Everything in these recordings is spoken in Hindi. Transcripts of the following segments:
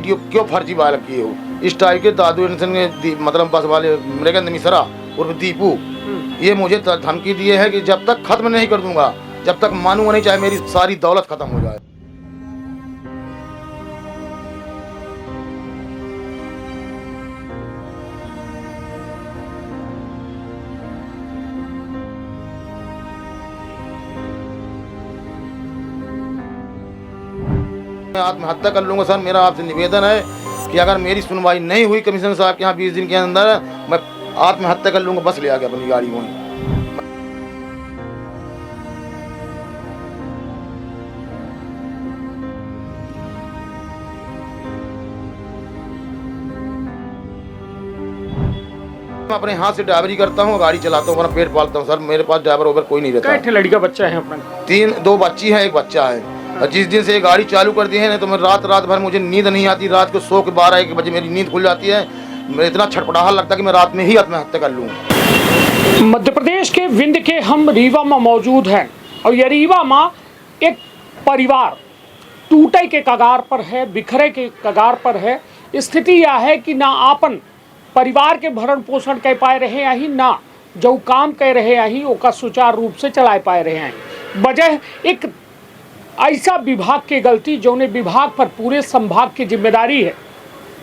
वीडियो क्यों फर्जी वायरल किए हो। इस टाइप के दादू एंसन के मतलब बस वाले मृगेंद्र मिश्रा और दीपू ये मुझे धमकी दिए है कि जब तक खत्म नहीं कर दूंगा, जब तक मानूंगा नहीं, चाहे मेरी सारी दौलत खत्म हो जाए। मैं आत्महत्या कर लूंगा। सर मेरा आपसे निवेदन है कि अगर मेरी सुनवाई नहीं हुई कमिश्नर साहब के यहाँ 20 दिन के अंदर, मैं आत्महत्या कर लूंगा, बस ले आके अपनी गाड़ी में। मैं अपने हाथ से ड्राइवरी करता हूँ, गाड़ी चलाता हूँ, अपना पेट पालता हूँ। सर मेरे पास ड्राइवर ओवर कोई नहीं रहता। कितने लड़का बच्चा है अपना? 2 बच्ची हैं, 1 बच्चा है। और जिस दिन से ये गाड़ी चालू कर दी है ना, तो मैं रात भर मुझे नींद नहीं आती। रात को 100 के 12-1 बजे मेरी नींद खुल जाती है। मैं इतना छटपटाहट लगता है कि मैं रात में ही आत्महत्या कर लूँ। मध्य प्रदेश के विंध्य के हम रीवा में मौजूद हैं और ये रीवा में एक परिवार टूटे के कगार पर है, बिखरे के कगार पर है। स्थिति यह है कि ना आपन परिवार के भरण पोषण कर पाए रहे हैं, ना जो काम कर रहे हैं ओका सुचारू रूप से चला पाए रहे हैं। वजह एक ऐसा विभाग की गलती जौने विभाग पर पूरे संभाग की जिम्मेदारी है।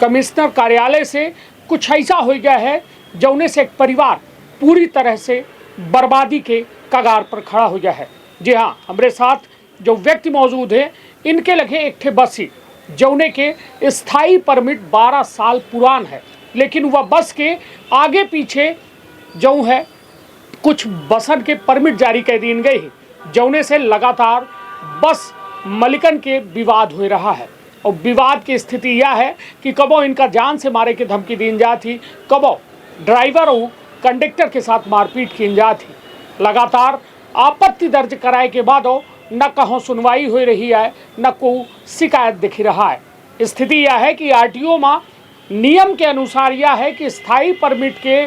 कमिश्नर कार्यालय से कुछ ऐसा हो गया है जौने से एक परिवार पूरी तरह से बर्बादी के कगार पर खड़ा हो गया है। जी हाँ, हमारे साथ जो व्यक्ति मौजूद है, इनके लगे एक ठे बस ही जौने के स्थायी परमिट 12 साल पुरान है, लेकिन वह बस के आगे पीछे जो है कुछ बसन के परमिट जारी कर दी गई है, जौने से लगातार बस मालिकन के विवाद हो रहा है। और विवाद की स्थिति यह है कि कबो इनका जान से मारे की धमकी दी जाती, कबो ड्राइवर और कंडक्टर के साथ मारपीट की जाती। लगातार आपत्ति दर्ज कराए के बाद न कहीं सुनवाई हो रही है, न कोई शिकायत दिख रहा है। स्थिति यह है कि आरटीओ में नियम के अनुसार यह है कि स्थायी परमिट के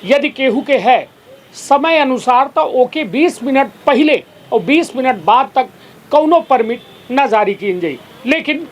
यदि केहू के है समय अनुसार तो ओके 20 मिनट पहले और 20 मिनट बाद तक कौनो परमिट न जारी की जाए। लेकिन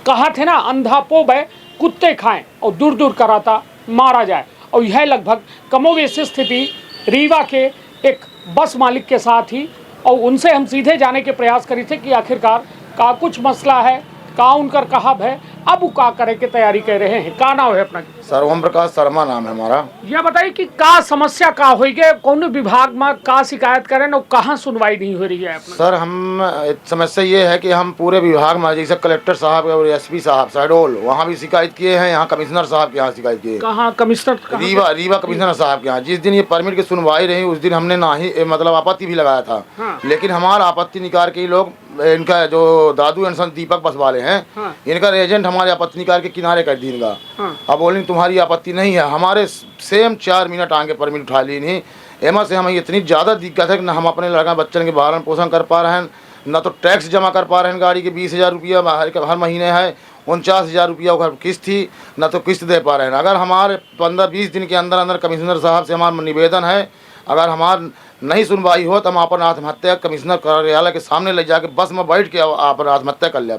कहा थे ना, अंधा पोबे कुत्ते खाएं और दूर दूर कराता मारा जाए। और यह लगभग कमोवेश स्थिति रीवा के एक बस मालिक के साथ ही, और उनसे हम सीधे जाने के प्रयास करी थे कि आखिरकार का कुछ मसला है, का उनकर कहाब है, अब वो का करे की तैयारी कर रहे हैं। का नाम है अपना? सर ओम प्रकाश शर्मा नाम है हमारा। यह बताइए कि का समस्या का हो गए, कौन विभाग में का शिकायत करें और कहाँ सुनवाई नहीं हो रही है अपना? सर हम समस्या ये है कि हम पूरे विभाग में जैसे कलेक्टर साहब और एसपी साहब शहडोल वहाँ भी शिकायत किए हैं, यहाँ कमिश्नर साहब के यहाँ शिकायत किए। कहाँ कमिश्नर? रीवा कमिश्नर साहब के यहाँ। जिस दिन ये परमिट की सुनवाई रही उस दिन हमने ना ही मतलब आपत्ति भी लगाया था। हाँ। लेकिन हमारा आपत्ति निकाल के लोग, इनका जो दादू एंड सन दीपक बस वाले हैं, हाँ। इनका एजेंट हमारे आपत्ति निकाल के किनारे कर दी इनका। हाँ। अब बोलें तुम्हारी आपत्ति नहीं है, हमारे सेम 4 मिनट आगे परमिट उठा ली नहीं। एमा से हमें इतनी ज़्यादा दिक्कत है कि न हम अपने लड़का बच्चन के भरण पोषण कर पा रहे हैं, न तो टैक्स जमा कर पा रहे हैं। गाड़ी के 20,000 रुपया हर महीने है, 49,000 रुपया किस्त थी, न तो किस्त दे पा रहे हैं। अगर हमारे 15-20 दिन के अंदर अंदर कमिश्नर साहब से हमारा निवेदन है, अगर हमार नहीं सुनवाई हो तो हम अपन आत्महत्या कमिश्नर कार्यालय के सामने ले जाके बस में बैठ के अपन आत्महत्या कर लें।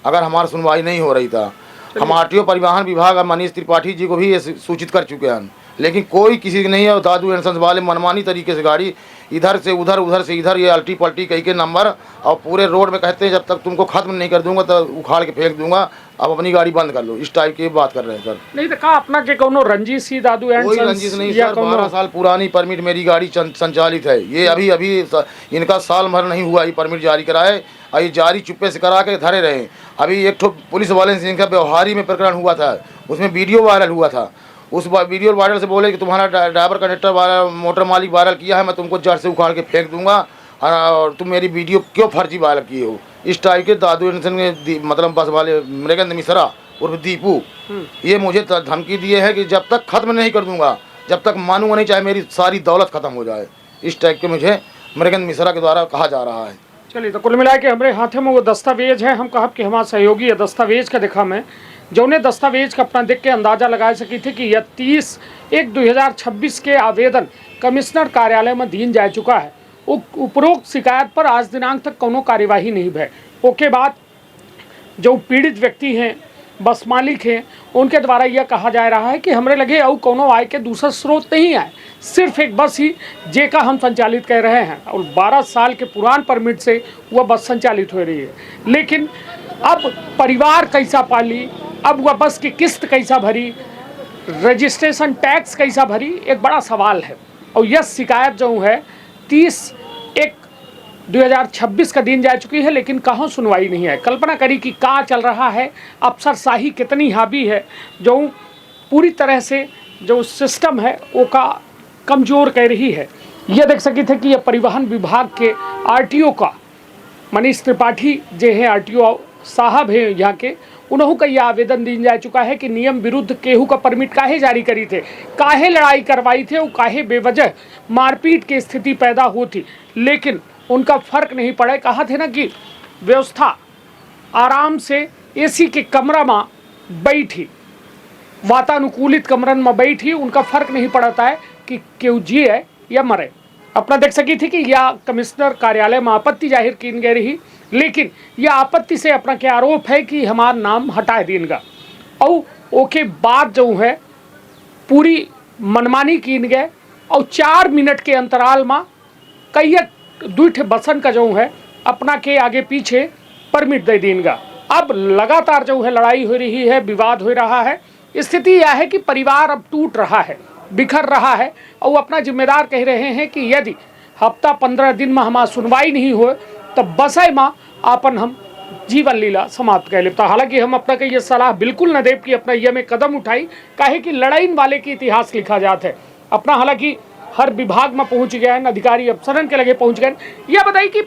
अगर हमारी सुनवाई नहीं हो रही था, हम आरटीओ परिवहन विभाग मनीष त्रिपाठी जी को भी ये सूचित कर चुके हैं, लेकिन कोई किसी की नहीं है। दादू एंड सन्स वाले मनमानी तरीके से गाड़ी इधर से उधर, उधर से इधर, ये अल्टी पल्टी कही के नंबर, और पूरे रोड में कहते हैं जब तक तुमको खत्म नहीं कर दूंगा तो उखाड़ के फेंक दूंगा, अब अपनी गाड़ी बंद कर लो। इस टाइप की बात कर रहे हैं सर। नहीं तो कहा अपना के कोनो रंजिश ही दादू एंड कोई रंजिश नहीं सर, 12 साल पुरानी परमिट मेरी गाड़ी संचालित है। ये अभी इनका साल भर नहीं हुआ ये परमिट जारी कराए, ये जारी चुप्पे से करा के धरे रहे। अभी एक पुलिस वाले से इनका व्यवहारी में प्रकरण हुआ था, उसमें वीडियो वायरल हुआ था। उस वीडियो वायरल से बोले कि तुम्हारा ड्राइवर कंडक्टर वाला मोटर मालिक वायरल किया है, मैं तुमको जड़ से उखाड़ के फेंक दूंगा और तुम मेरी वीडियो क्यों फर्जी वायरल किए हो। इस टाइप के दादू एंसन के मतलब बस वाले मृगेंद्र मिश्रा और दीपू ये मुझे धमकी दिए है कि जब तक खत्म नहीं कर दूंगा, जब तक मानूंगा नहीं, चाहे मेरी सारी दौलत खत्म हो जाए। इस टाइप के मुझे मृगेंद्र मिश्रा के द्वारा कहा जा रहा है। चलिए, तो कुल मिला के हमारे हाथ में वो दस्तावेज है, हम कहा कि हमारा सहयोगी है दस्तावेज का दिखा में, जो ने दस्तावेज का अपना देख के अंदाजा लगा सकी थी कि यह 30/1/2026 के आवेदन कमिश्नर कार्यालय में दीन जा चुका है। उपरोक्त शिकायत पर आज दिनांक तक कोनो कार्यवाही नहीं भय। ओके बाद जो पीड़ित व्यक्ति हैं बस मालिक हैं उनके द्वारा यह कहा जा रहा है कि हमरे लगे और कोनो आय के दूसरा स्रोत नहीं आए, सिर्फ एक बस ही जेका हम संचालित कर रहे हैं और 12 साल के पुरान परमिट से वह बस संचालित हो रही है। लेकिन अब परिवार कैसा पाली, अब वह बस की किस्त कैसा भरी, रजिस्ट्रेशन टैक्स कैसा भरी, एक बड़ा सवाल है। और यह शिकायत जो है 30/1/2026 का दिन जा चुकी है, लेकिन कहाँ सुनवाई नहीं है। कल्पना करी कि कहाँ चल रहा है, अफसरशाही कितनी हावी है, जो पूरी तरह से जो सिस्टम है वो का कमज़ोर कर रही है। यह देख सके थे कि यह परिवहन विभाग के RTO का मनीष त्रिपाठी जो है RTO साहब हैं यहाँ के, उन्हों का यह आवेदन दिया जा चुका है कि नियम विरुद्ध केहू का परमिट काहे जारी करी थे, काहे लड़ाई करवाई थे और काहे बेवजह मारपीट की स्थिति पैदा होती, लेकिन उनका फर्क नहीं पड़े। कहा थे ना कि व्यवस्था आराम से AC के कमरा में बैठी, वातानुकूलित कमरन में बैठी, उनका फर्क नहीं पड़ता है कि क्यों जिए या मरे। अपना देख सकी थी कि यह कमिश्नर कार्यालय में आपत्ति जाहिर की गई रही, लेकिन यह आपत्ति से अपना क्या आरोप है कि हमारा नाम हटा देगा और ओके बाद जो है पूरी मनमानी की गए और 4 मिनट के अंतराल में कई दूठ बसन का जो है अपना के आगे पीछे परमिट दे देगा। अब लगातार जो है लड़ाई हो रही है, विवाद हो रहा है। स्थिति यह है कि परिवार अब टूट रहा है, बिखर रहा है और अपना जिम्मेदार कह रहे हैं कि यदि हफ्ता 15 दिन में हमारा सुनवाई नहीं हो तब बसाई में आपन हम जीवन लीला समाप्त कर लेता। हालांकि हम अपना के ये सलाह बिल्कुल न देव कि अपना यह में कदम उठाई, काहे कि लड़ाई वाले की इतिहास लिखा जाता है। अपना हालांकि हर विभाग में पहुंच गया है, अधिकारी अफसरन के लगे पहुंच गए। यह बताइए कि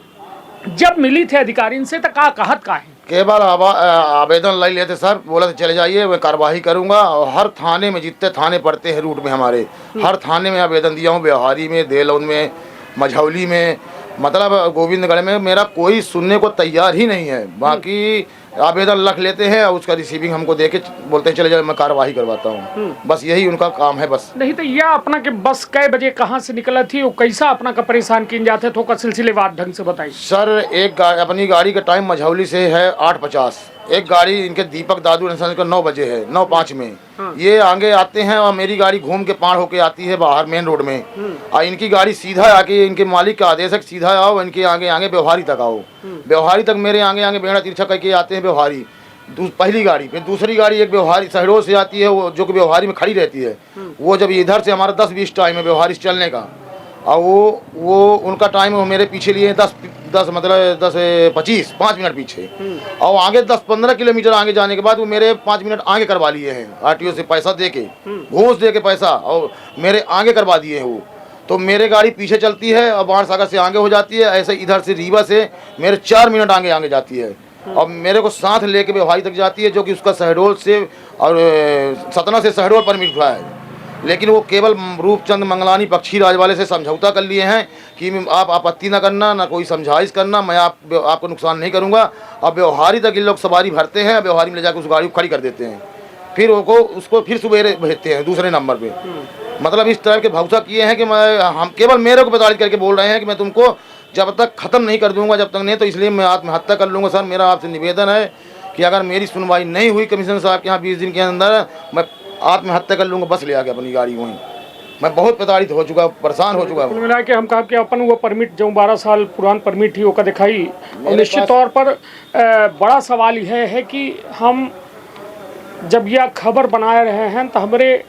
जब मिली थे अधिकारी से तो का कहत का है? केवल आवेदन ले लेते सर, बोला तो चले जाइए, मैं कार्रवाई करूंगा। और हर थाने में जितने थाने पड़ते हैं रूट में हमारे, हर थाने में आवेदन दिया हूँ, व्यवहारी में, देलौन में, मझौली में, मतलब गोविंदगढ़ में। मेरा कोई सुनने को तैयार ही नहीं है। बाकी आवेदन लिख लेते हैं और उसका रिसीविंग हमको देके बोलते हैं चले जाओ, मैं कार्रवाई करवाता हूँ। बस यही उनका काम है बस। नहीं तो यह अपना के बस कै बजे कहाँ से निकला थी और कैसा अपना का परेशान किन जाते तो का सिलसिलेवार ढंग से बताइए। सर एक अपनी गाड़ी का टाइम मझौली से है 8:50, एक गाड़ी इनके दीपक दादू इंसान का 9 बजे है, 9:05 में। ये आगे आते हैं और मेरी गाड़ी घूम के पार होके आती है बाहर मेन रोड में, और इनकी गाड़ी सीधा आके, इनके मालिक का आदेश है सीधा आओ, इनके आगे आगे व्यवहारी तक आओ। व्यवहारी तक मेरे आगे आगे बेड़ा तिरछा करके आते हैं व्यवहारी, पहली गाड़ी। फिर दूसरी गाड़ी एक व्यवहारी शहरों से आती है, वो जो कि व्यवहारी में खड़ी रहती है। वो जब इधर से हमारा 10-20 टाइम है व्यवहारी चलने का, और वो उनका टाइम वो मेरे पीछे लिए 10 मतलब 10-25 5 मिनट पीछे, और आगे 10-15 किलोमीटर आगे जाने के बाद वो मेरे 5 मिनट आगे करवा लिए हैं RTO से पैसा दे के, घूस दे के पैसा, और मेरे आगे करवा दिए हैं वो। तो मेरे गाड़ी पीछे चलती है और बाढ़ सागर से आगे हो जाती है, ऐसे इधर से रीवा से मेरे 4 मिनट आगे जाती है, और मेरे को साथ लेके व्यवहारी तक जाती है, जो कि उसका शहडोल से और सतना से शहडोल परमिट हुआ है। लेकिन वो केवल रूपचंद मंगलानी पक्षी राज वाले से समझौता कर लिए हैं कि आप आपत्ति ना करना, ना कोई समझाइश करना, मैं आपको नुकसान नहीं करूंगा। अब व्यवहारी तक इन लोग सवारी भरते हैं, व्यवहारी में ले जाकर उस गाड़ी को खड़ी कर देते हैं, फिर उसको फिर सुबह भेजते हैं दूसरे नंबर पे। मतलब इस तरह के भौसा किए हैं कि हम केवल मेरे को प्रताड़ित करके बोल रहे हैं कि मैं तुमको जब तक ख़त्म नहीं कर दूंगा, जब तक नहीं, तो इसलिए मैं आत्महत्या कर लूँगा। सर मेरा आपसे निवेदन है कि अगर मेरी सुनवाई नहीं हुई कमिश्नर साहब के यहाँ 20 दिन के अंदर, मैं आत्महत्या कर लूँगा, बस ले आके अपनी गाड़ी वहीं। मैं बहुत प्रताड़ित हो चुका, परेशान हो चुका। कुल मिला के हम कहा कि अपन वो परमिट जो 12 साल पुरान परमिट थी वो का दिखाई, और निश्चित तौर पर बड़ा सवाल यह है कि हम जब यह खबर बना रहे हैं तो हमारे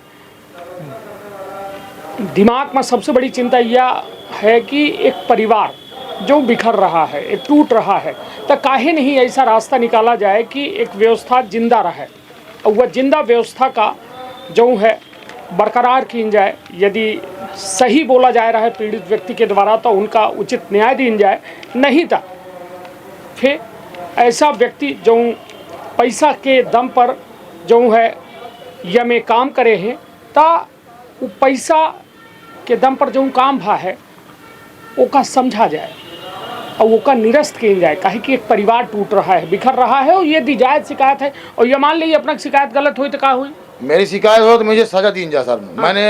दिमाग में सबसे बड़ी चिंता यह है कि एक परिवार जो बिखर रहा है, एक टूट रहा है, तो काहे नहीं ऐसा रास्ता निकाला जाए कि एक व्यवस्था जिंदा रहे और वह जिंदा व्यवस्था का जो है बरकरार की जाए। यदि सही बोला जा रहा है पीड़ित व्यक्ति के द्वारा तो उनका उचित न्याय दी जाए, नहीं तो फिर ऐसा व्यक्ति जो पैसा के दम पर जो है यह में काम करे हैं, ता वो पैसा के दम पर जो काम भा है वो का समझा जाए और वो का निरस्त किया जाए। काहे कि एक परिवार टूट रहा है, बिखर रहा है, और ये दी जायज़ शिकायत है। और ये मान लीजिए अपना शिकायत गलत हुई तो क्या हुई, मेरी शिकायत हो तो मुझे सजा दी जाए सर। मैंने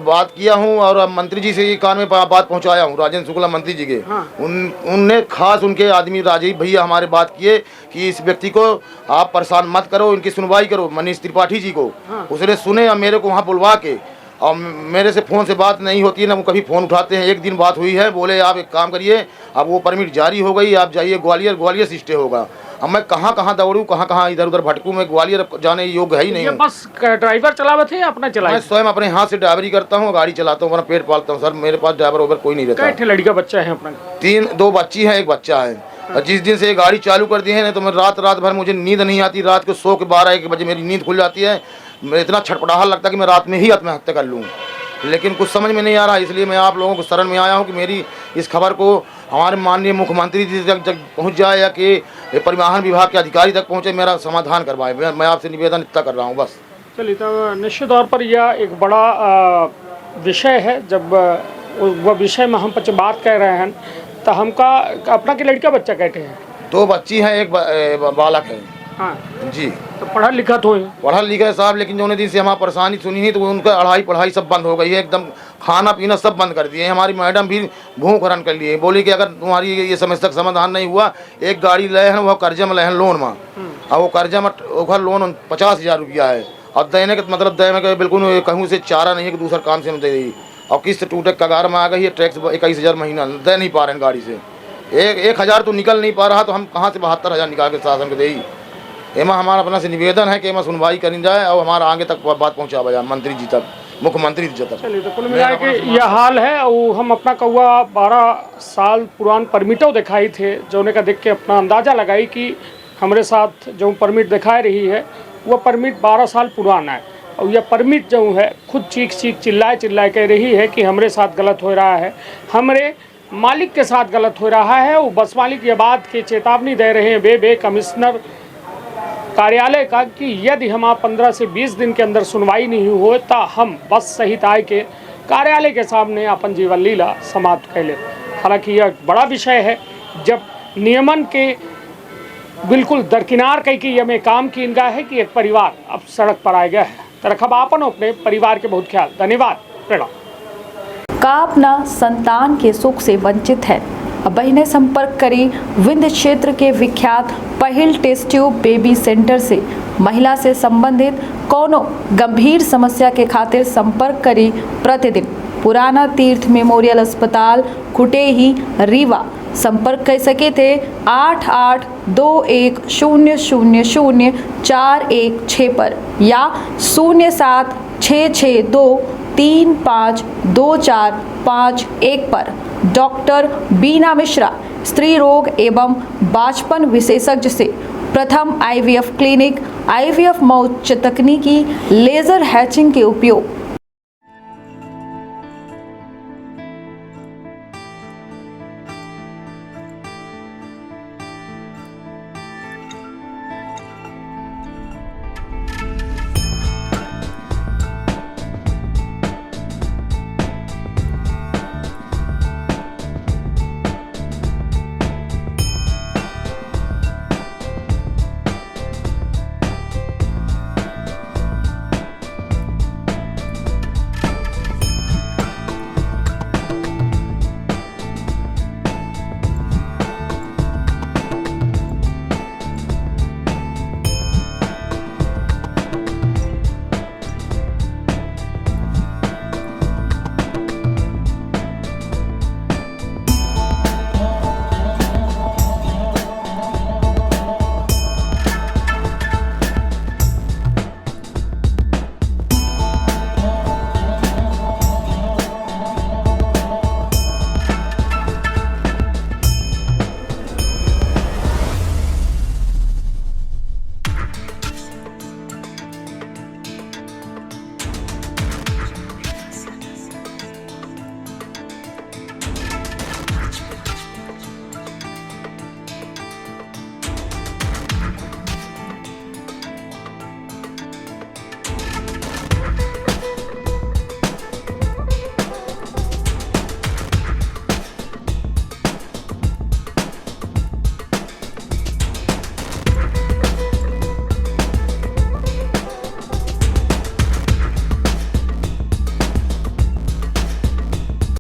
बात किया हूँ और अब मंत्री जी से ये कान में बात पहुँचाया हूँ, राजेंद्र शुक्ला मंत्री जी के। उनने खास उनके आदमी राजीव भैया हमारे बात किए कि इस व्यक्ति को आप परेशान मत करो, इनकी सुनवाई करो, मनीष त्रिपाठी जी को। उसने सुने और मेरे को वहाँ बुलवा के, और मेरे से फ़ोन से बात नहीं होती है ना, वो कभी फ़ोन उठाते हैं। एक दिन बात हुई है, बोले आप एक काम करिए, अब वो परमिट जारी हो गई, आप जाइए ग्वालियर, ग्वालियर से स्टे होगा। अब मैं कहाँ कहाँ दौड़ूँ, कहाँ कहाँ इधर उधर भटकूँ, मैं ग्वालियर जाने योग्य है ही नहीं ये हूँ। बस ड्राइवर चलावे थे या अपना मैं चलाए? स्वयं अपने हाथ से ड्राइवरी करता हूँ, गाड़ी चलाता हूँ, अपना पेट पालता हूँ सर। मेरे पास ड्राइवर ओवर कोई नहीं रहता। कैठे लड़का बच्चा है अपना? 2 बच्ची हैं, 1 बच्चा है। और जिस दिन से ये गाड़ी चालू कर दी है ना, तो मैं रात भर मुझे नींद नहीं आती। रात को सो के 12-1 बजे मेरी नींद खुल जाती है। मैं इतना छटपटाहट लगता है कि मैं रात में ही आत्महत्या कर लूँ, लेकिन कुछ समझ में नहीं आ रहा। इसलिए मैं आप लोगों को शरण में आया हूँ कि मेरी इस खबर को हमारे माननीय मुख्यमंत्री जी तक पहुँच जाए, या कि परिवहन विभाग के अधिकारी तक पहुँचे, मेरा समाधान करवाए। मैं आपसे निवेदन इतना कर रहा हूँ बस। चलिए, तो निश्चित तौर पर यह एक बड़ा विषय है। जब वह विषय में हम पच बात कर रहे हैं तो हमका अपना के लड़का बच्चा कहते हैं? 2 बच्ची हैं, 1 बालक है। हाँ जी, तो पढ़ा लिखा तो है? पढ़ा लिखा है साहब, लेकिन जो दिन से हमारी परेशानी सुनी नहीं, तो उनका पढ़ाई सब बंद हो गई है एकदम। खाना पीना सब बंद कर दिए हैं। हमारी मैडम भी भूख हरण कर लिए, बोली कि अगर तुम्हारी ये समस्या का समाधान नहीं हुआ, एक गाड़ी ले हैं, वह कर्जे में ले हैं लोन में, और वो कर्जा में ओखर लोन 50,000 रुपया है, और देने के मतलब देने के बिल्कुल कहूँ से चारा नहीं है कि दूसरा काम से हम दे दी। और किस्त टूटे कगार में आ गई है, टैक्स 21,000 महीना दे नहीं पा रहे हैं गाड़ी से। 1,000 तो निकल नहीं पा रहा, तो हम कहाँ से 72,000 निकाल के शासन को दे ही। एमा हमारा अपना से निवेदन है कि एमा सुनवाई करी जाए और हमारा आगे तक बात पहुँचावा जाए, मंत्री जी तक, मुख्यमंत्री जी तक। चलिए, तो कुल मिला के यह हाल है। और हम अपना कौआ 12 साल पुरान परमिटों दिखाई थे, जोने का देख के अपना अंदाज़ा लगाई कि हमारे साथ जो परमिट दिखा रही है वह परमिट 12 साल पुराना है। और यह परमिट जो है खुद चीख चिल्लाए कह रही है कि हमारे साथ गलत हो रहा है, हमारे मालिक के साथ गलत हो रहा है। और बस मालिक ये बात की चेतावनी दे रहे हैं बे कमिश्नर कार्यालय का कि यदि हम 15 से 20 दिन के अंदर सुनवाई नहीं हो तो हम बस सहित आए के कार्यालय के सामने अपन जीवन लीला समाप्त कर ले। हालांकि यह बड़ा विषय है, जब नियमन के बिल्कुल दरकिनार कई कि यह में काम की इनका है कि एक परिवार अब सड़क पर आ गया है। तरखब आपन अपने परिवार के बहुत ख्याल। धन्यवाद, प्रणाम। का अपना संतान के सुख से वंचित है? अब बहिने संपर्क करी विंध्य क्षेत्र के विख्यात पहिल टेस्ट ट्यूब बेबी सेंटर से। महिला से संबंधित कोनो गंभीर समस्या के खातिर संपर्क करी प्रतिदिन पुराना तीर्थ मेमोरियल अस्पताल कुटेही रीवा। संपर्क कर सके थे 8821000416 पर या 0766235245 पर। डॉक्टर बीना मिश्रा स्त्री रोग एवं बाचपन विशेषज्ञ से प्रथम IVF क्लिनिक, IVF मौच तकनीकी, लेजर हैचिंग के उपयोग,